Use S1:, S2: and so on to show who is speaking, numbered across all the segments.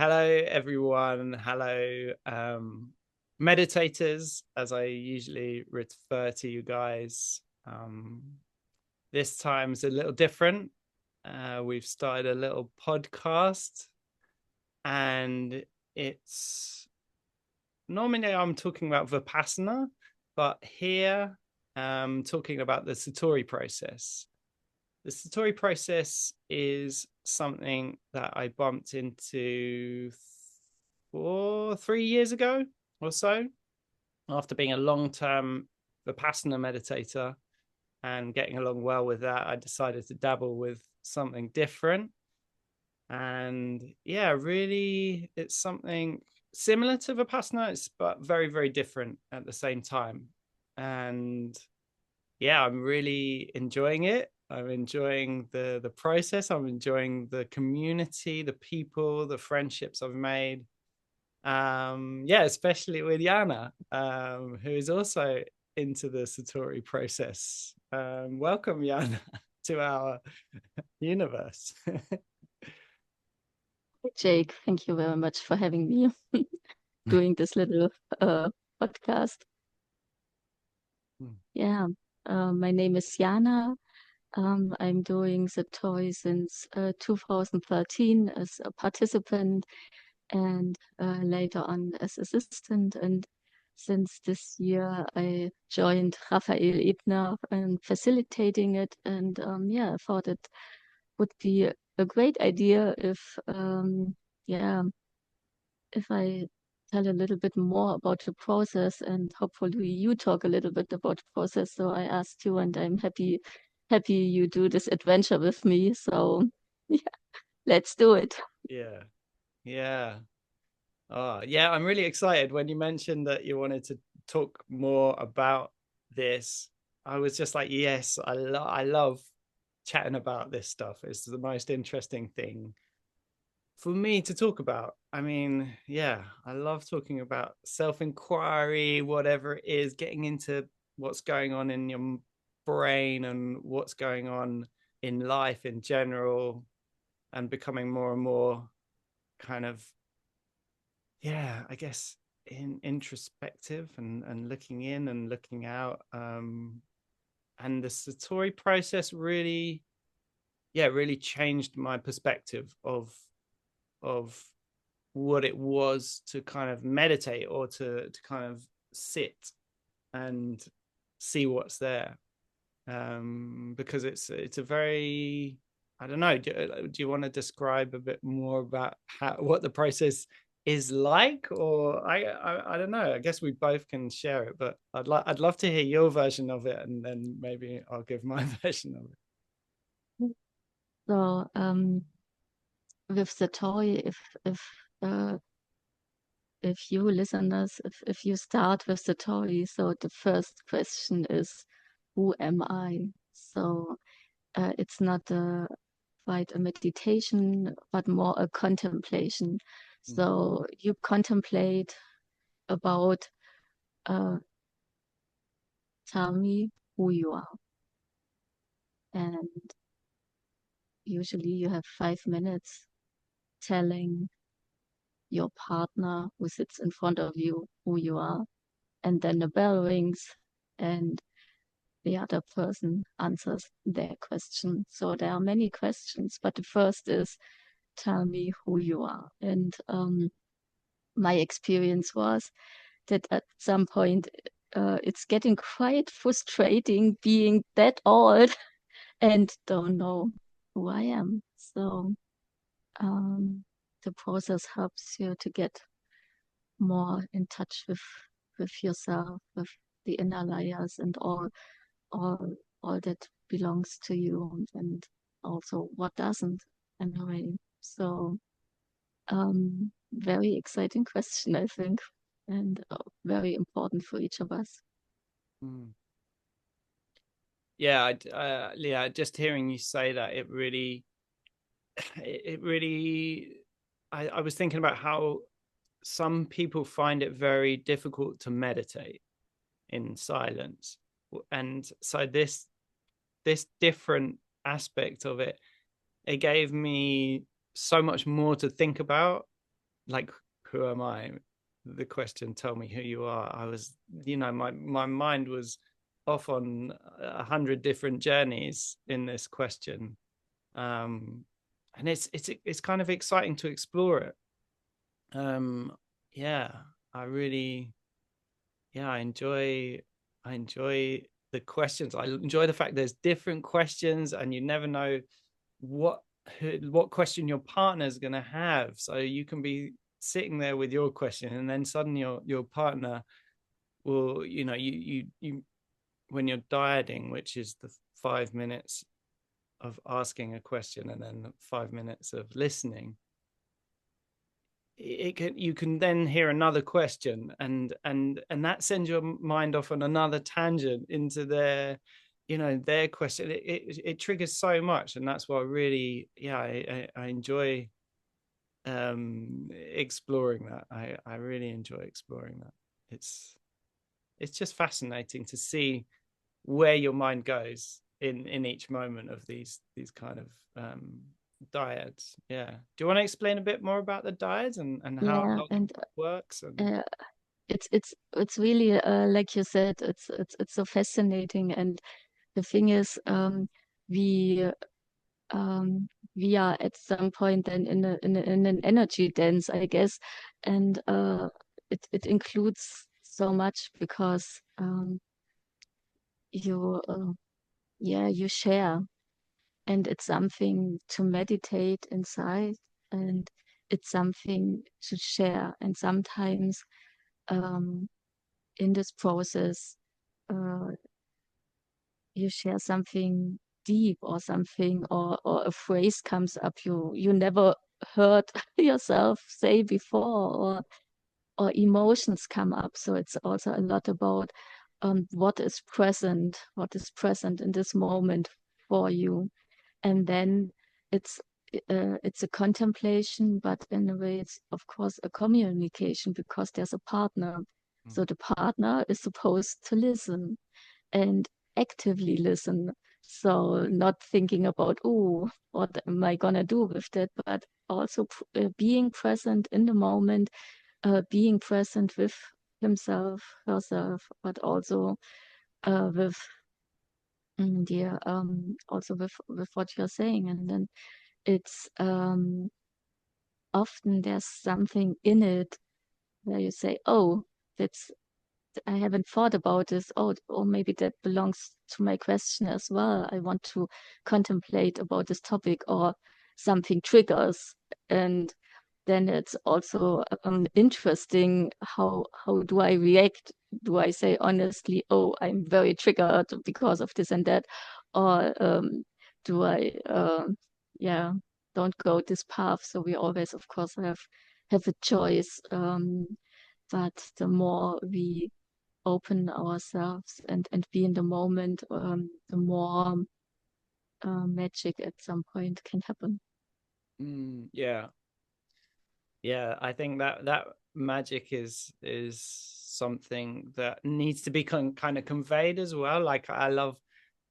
S1: Hello, everyone. Hello, meditators, as I usually refer to you guys. This time's a little different. We've started a little podcast, and it's normally I'm talking about Vipassana, but here talking about the Satori process. The Satori process is something that I bumped into 3 years ago or so, after being a long-term Vipassana meditator and getting along well with that. I decided to dabble with something different. And yeah, really, it's something similar to Vipassana, but very, very different at the same time. And yeah, I'm really enjoying it. I'm enjoying the process. I'm enjoying the community, the people, the friendships I've made. Yeah, especially with Jana, who is also into the Satori process. Welcome, Jana, to our universe.
S2: Jake, thank you very much for having me doing this little podcast. Yeah, my name is Jana. I'm doing Satori since 2013 as a participant and later on as assistant. And since this year, I joined Raphael Ebner and facilitating it. And yeah, I thought it would be a great idea yeah, if I tell a little bit more about the process, and hopefully you talk a little bit about the process. So I asked you, and I'm happy you do this adventure with me. So yeah, let's do it.
S1: Yeah, yeah. Oh, yeah, I'm really excited when you mentioned that you wanted to talk more about this. I was just like, yes, I love chatting about this stuff. It's the most interesting thing for me to talk about. I mean, yeah, I love talking about self-inquiry, whatever it is, getting into what's going on in your brain and what's going on in life in general, and becoming more and more kind of, yeah, I guess introspective and looking in and looking out. And the Satori process really, yeah, really changed my perspective of what it was to kind of meditate or to kind of sit and see what's there. Because it's a very, I don't know, do you want to describe a bit more about what the process is like? Or I don't know, I guess we both can share it, but I'd love to hear your version of it, and then maybe I'll give my version of it.
S2: So with the toy, uh, if you listeners, if you start with the toy, so the first question is, who am I? So it's not quite a meditation, but more a contemplation.
S1: Mm.
S2: So you contemplate about, uh, tell me who you are. And usually you have 5 minutes telling your partner who sits in front of you who you are. And then the bell rings and the other person answers their question. So there are many questions, but the first is, tell me who you are. And my experience was that at some point it's getting quite frustrating being that old and don't know who I am. So um, the process helps you to get more in touch with yourself, with the inner layers and all all that belongs to you, and also what doesn't in a way. So very exciting question, I think, and very important for each of us.
S1: Mm. Yeah, yeah, just hearing you say that, it really, I was thinking about how some people find it very difficult to meditate in silence. And so this different aspect of it, it gave me so much more to think about. like, who am I? The question, tell me who you are. I was, my mind was off on 100 different journeys in this question. um and it's kind of exciting to explore it. um yeah, I really, yeah, I enjoy the questions. I enjoy the fact there's different questions and you never know what what question your partner is going to have, so you can be sitting there with your question and then suddenly your partner will, you when you're dieting, which is the 5 minutes of asking a question and then 5 minutes of listening, you can then hear another question, and that sends your mind off on another tangent into their question. It triggers so much, and that's why I really, yeah, I enjoy exploring that. I really enjoy exploring that. It's just fascinating to see where your mind goes in each moment of these kind of dyads. Yeah. Do you want to explain a bit more about the dyads and how
S2: Yeah,
S1: it
S2: and
S1: works? And
S2: uh, it's really like you said, it's so fascinating. And the thing is, we um, we are at some point then in an energy dance, I guess, and it includes so much because you yeah, you share, and it's something to meditate inside, and it's something to share. And sometimes um, in this process, uh, you share something deep or something, or a phrase comes up you never heard yourself say before, or emotions come up. So it's also a lot about what is present in this moment for you. And then it's it's a contemplation, but in a way it's of course a communication, because there's a partner. So the partner is supposed to listen, and actively listen. So not thinking about, oh, what am I gonna do with that, but also being present in the moment, being present with himself, herself, but also with yeah, also with what you're saying. And then it's often there's something in it where you say, oh, that's I haven't thought about this. Oh, or maybe that belongs to my question as well. I want to contemplate about this topic, or something triggers. And then it's also interesting, how do I react? Do I say honestly, oh, I'm very triggered because of this and that? Or do I, yeah, don't go this path? So we always, of course, have a choice. But the more we open ourselves and be in the moment, the more magic at some point can happen.
S1: yeah, yeah, I think that magic is something that needs to be kind of conveyed as well. Like, I love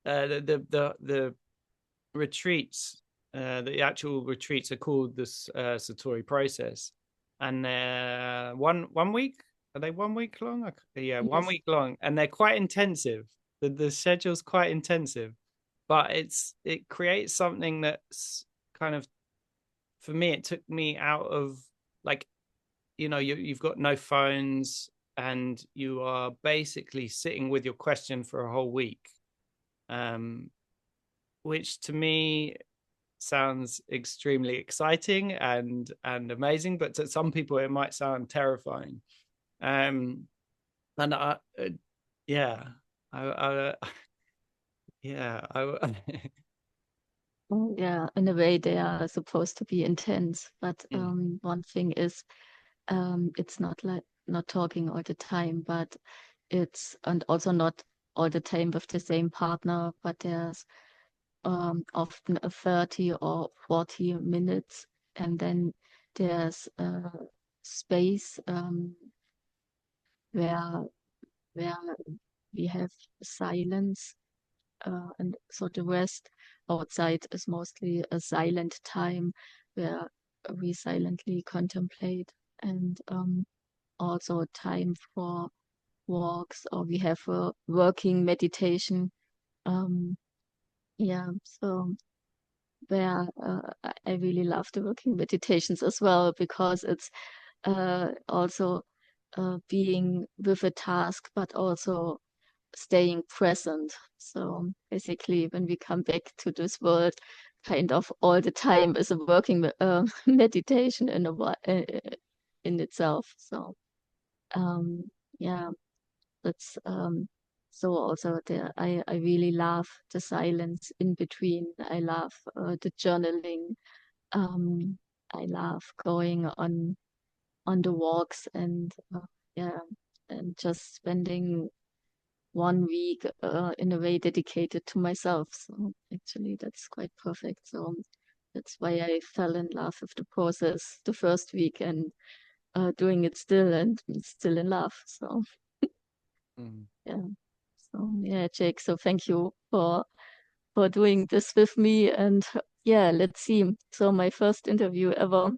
S1: the retreats. The actual retreats are called this Satori Process, and they're one week. Are they 1 week long? Yeah, one
S2: Yes.
S1: week long, and they're quite intensive. The schedule's quite intensive, but it creates something that's kind of, for me, it took me out of, like, you've got no phones and you are basically sitting with your question for a whole week, um, which to me sounds extremely exciting and amazing, but to some people it might sound terrifying. Um, and yeah, I yeah,
S2: Oh, yeah, in a way they are supposed to be intense, but
S1: mm,
S2: one thing is, it's not like not talking all the time, but it's and also not all the time with the same partner, but there's often a 30 or 40 minutes, and then there's space where where we have silence, and so the rest outside is mostly a silent time where we silently contemplate. and also time for walks, or we have a working meditation. Um, yeah, so where I really love the working meditations as well, because it's also being with a task, but also staying present. So basically, when we come back to this world, kind of all the time is a working meditation in itself. So um, yeah, that's so also I really love the silence in between. I love the journaling. Um, I love going on the walks, and yeah, and just spending 1 week in a way dedicated to myself. So actually, that's quite perfect. So that's why I fell in love with the process the first week, and doing it still, and still in love. So
S1: Mm.
S2: yeah. So yeah, Jake. So thank you for doing this with me, and yeah, let's see. So my first interview ever.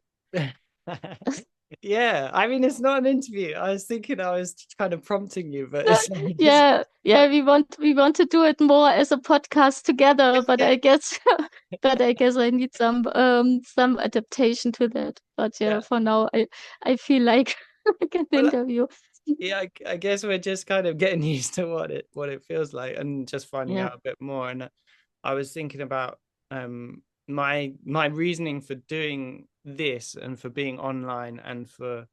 S1: Yeah, I mean, it's not an interview. I was thinking I was kind of prompting you, but it's like it's
S2: Yeah, yeah, we want to do it more as a podcast together, but I guess but I guess I need some adaptation to that. But yeah,
S1: yeah.
S2: for now I feel like like an
S1: Well,
S2: interview.
S1: yeah, I guess we're just kind of getting used to what it feels like and just finding
S2: Yeah.
S1: out a bit more. And I was thinking about my reasoning for doing this and for being online and for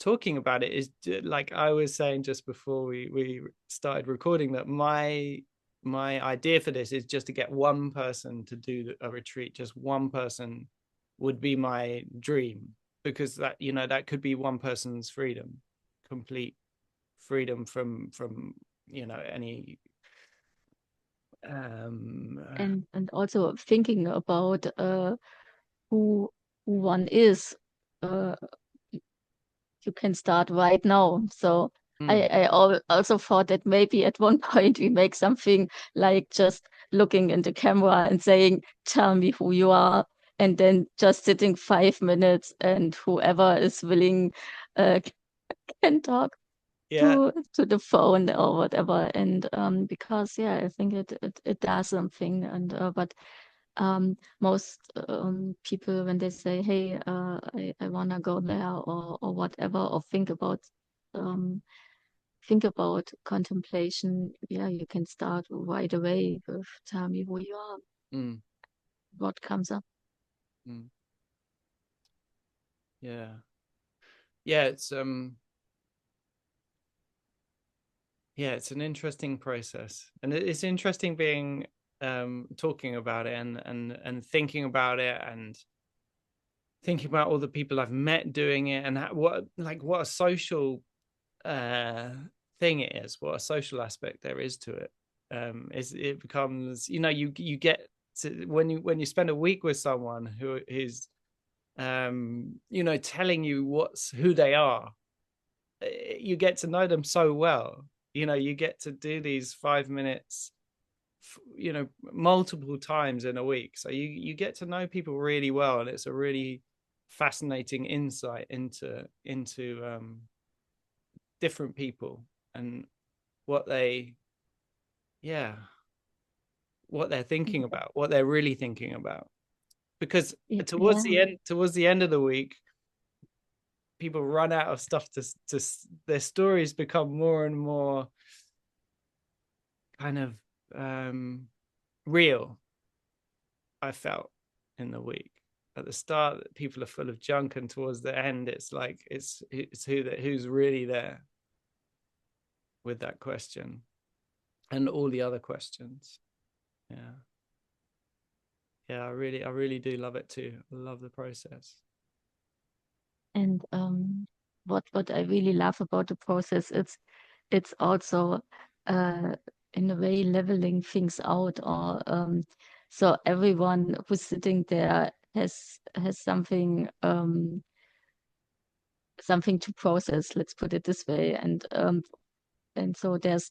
S1: talking about it is like I was saying just before we started recording, that my idea for this is just to get one person to do a retreat. Just one person would be my dream, because that, you know, that could be one person's freedom, complete freedom from, you know, any
S2: And also thinking about who one is. Uh, you can start right now. So
S1: mm,
S2: I also thought that maybe at one point we make something like just looking in the camera and saying, "Tell me who you are," and then just sitting 5 minutes, and whoever is willing uh, can talk
S1: yeah.
S2: to the phone or whatever. And because yeah, I think it does something. And but most people, when they say, "Hey, I wanna go there," or whatever, or um, think about contemplation, yeah, you can start right away with "Tell me who you are,"
S1: mm,
S2: what comes up.
S1: mm, yeah, yeah, yeah, it's an interesting process, and it's interesting being talking about it and thinking about it and thinking about all the people I've met doing it, and what a social uh thing it is, what a social aspect there is to it. Is it becomes, you know, you get to, when you spend a week with someone who is you know, telling you who they are, you get to know them so well. You know, you get to do these 5 minutes, you know, multiple times in a week, so you get to know people really well, and it's a really fascinating insight into different people and what they, yeah, what they're thinking about, what they're really thinking about. Because
S2: Yeah, yeah.
S1: towards the end of the week, people run out of stuff to their stories become more and more kind of real. I felt in the week at the start that people are full of junk, and towards the end it's like it's who's really there with that question and all the other questions. Yeah, yeah, I really do love it too. I love the process.
S2: And what I really love about the process, it's also uh, in a way leveling things out, or so everyone who's sitting there has something to process. Let's put it this way. And so there's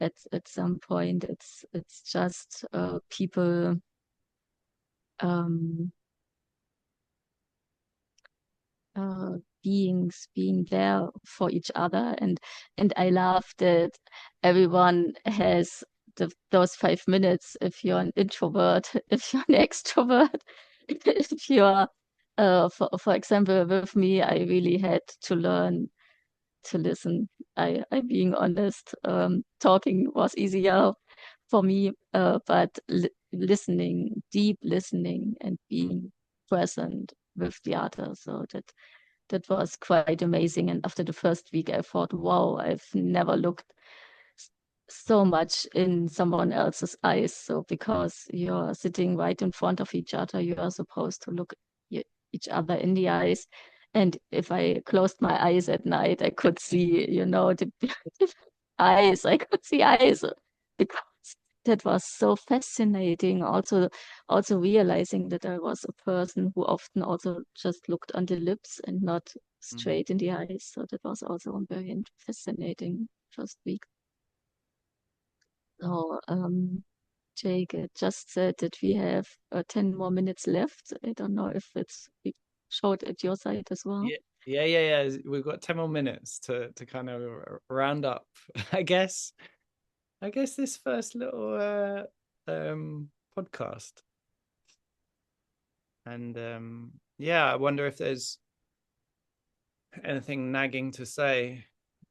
S2: at some point it's just people beings being there for each other. And I love that everyone has those 5 minutes. If you're an introvert, if you're an extrovert, if you're for example, with me, I really had to learn to listen. I being honest, talking was easier for me, but listening, deep listening, and
S1: Mm,
S2: being present with the other. So that was quite amazing. And after the first week, I thought, wow, I've never looked so much in someone else's eyes. So because you're sitting right in front of each other, you are supposed to look each other in the eyes. And if I closed my eyes at night, I could see, the eyes. I could see eyes because that was so fascinating. Also realizing that I was a person who often also just looked on the lips and not
S1: mm.
S2: straight in the eyes. So that was also a very fascinating first week. So, Jake just said that we have 10 more minutes left. I don't know if it showed at your side as well.
S1: Yeah, yeah. We've got 10 more minutes to kind of round up, I guess. I guess this first little podcast. And yeah, I wonder if there's anything nagging to say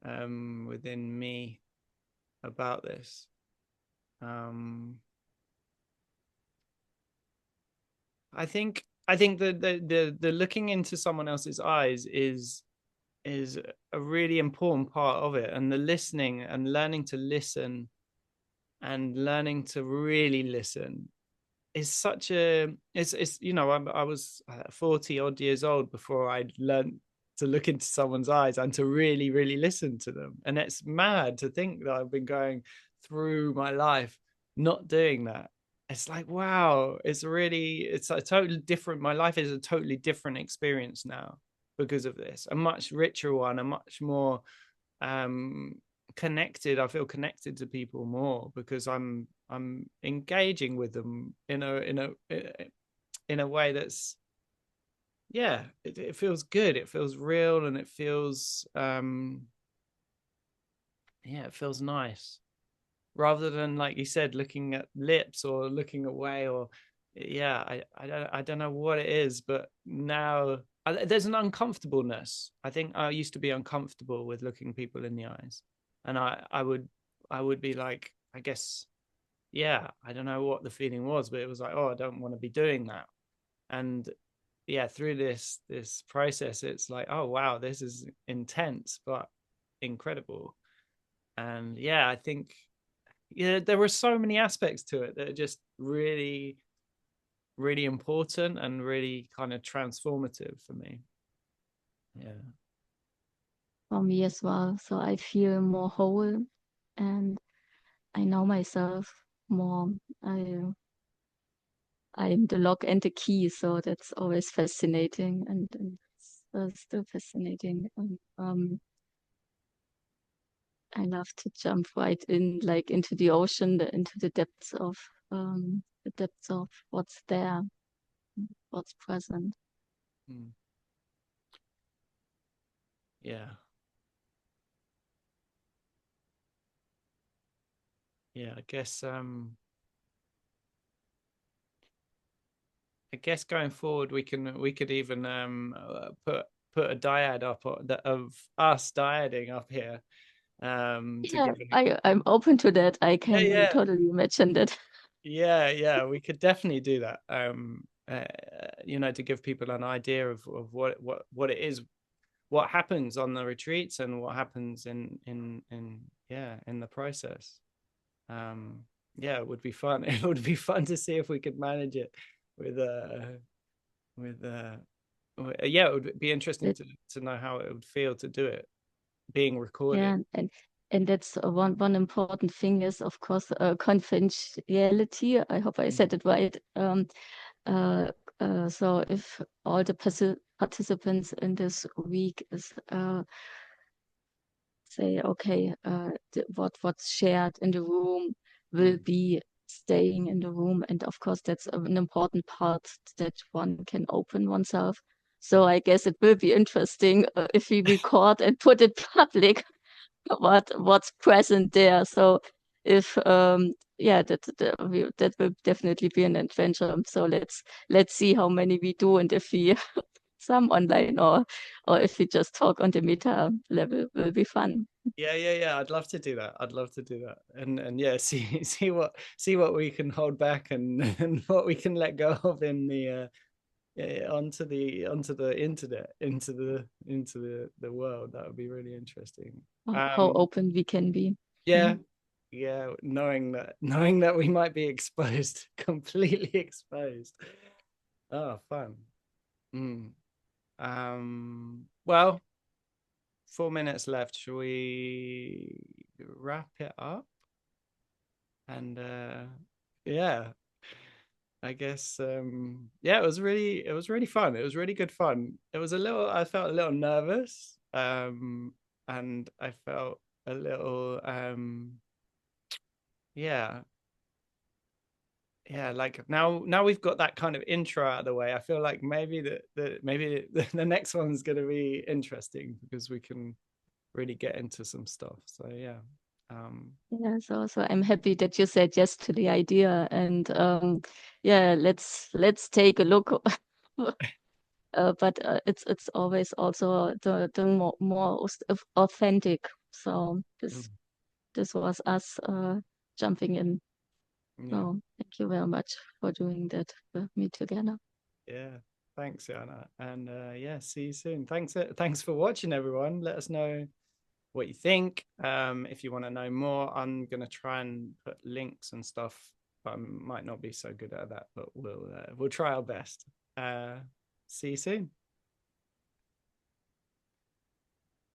S1: within me about this. Um, I think the looking into someone else's eyes is a really important part of it, and the listening and learning to listen and learning to really listen is such a it's I was 40 odd years old before I learned to look into someone's eyes and to really listen to them. And it's mad to think that I've been going through my life not doing that. It's like, wow, it's a totally different, my life is a totally different experience now because of this, a much richer one, a much more um connected. I feel connected to people more because I'm engaging with them in a way that's, yeah, it feels good, it feels real, and it feels yeah, it feels nice, rather than, like you said, looking at lips or looking away, or yeah, I don't know what it is, but now there's an uncomfortableness. I think I used to be uncomfortable with looking people in the eyes, and I would be like, I guess, yeah, I don't know what the feeling was, but it was like, oh, I don't want to be doing that. And yeah, through this process, it's like, oh wow, this is intense but incredible. And yeah, I think, yeah, there were so many aspects to it that are just really important and really kind of transformative for me. Yeah.
S2: For me as well. So I feel more whole and I know myself more. I I'm the lock and the key, so that's always fascinating and it's still fascinating. And I love to jump right in, like into the ocean, into the depths of what's there, what's present.
S1: Mm. Yeah. Yeah, I guess going forward we could even put a dyad up of us dyading up here, to
S2: Yeah,
S1: give an,
S2: I'm open to that. I
S1: yeah,
S2: can
S1: yeah,
S2: totally imagine that.
S1: yeah, we could definitely do that, to give people an idea of what it is, what happens on the retreats and what happens in yeah, in the process. um yeah, it would be fun. It would be fun to see if we could manage it with with yeah, it would be interesting
S2: That
S1: to know how it would feel to do it being recorded.
S2: yeah, and that's one important thing is of course confidentiality. I hope I
S1: Mm,
S2: said it right. Uh, so if all the participants in this week is say, okay, what's shared in the room will
S1: mm,
S2: be staying in the room, and of course that's an important part that one can open oneself. So I guess it will be interesting if we record and put it public what's present there. So if yeah, that will definitely be an adventure. So let's see how many we do and if we some online or if we just talk on the meta level will be fun.
S1: Yeah. I'd love to do that. I'd love to do that. And yeah, see what we can hold back and what we can let go of in the yeah, onto the internet, into the world. That would be really interesting.
S2: How open we can be.
S1: Yeah,
S2: Mm.
S1: yeah, knowing that we might be exposed, completely exposed. Oh, fun. Mm. Well, 4 minutes left. Shall we wrap it up? And yeah, I guess yeah, it was really fun. It was really good fun. I felt a little nervous. And I felt a little yeah, yeah, like now we've got that kind of intro out of the way. I feel like maybe the next one's going to be interesting because we can really get into some stuff. So yeah.
S2: Yeah, so I'm happy that you said yes to the idea, and yeah, let's take a look. But it's always also the more authentic. So
S1: Mm,
S2: this was us jumping in.
S1: yeah.
S2: So thank you very much for doing that with me together.
S1: Yeah. Thanks, Jana. And yeah, see you soon. Thanks for watching, everyone. Let us know what you think. If you want to know more, I'm gonna try and put links and stuff. I might not be so good at that, but we'll try our best. See you soon.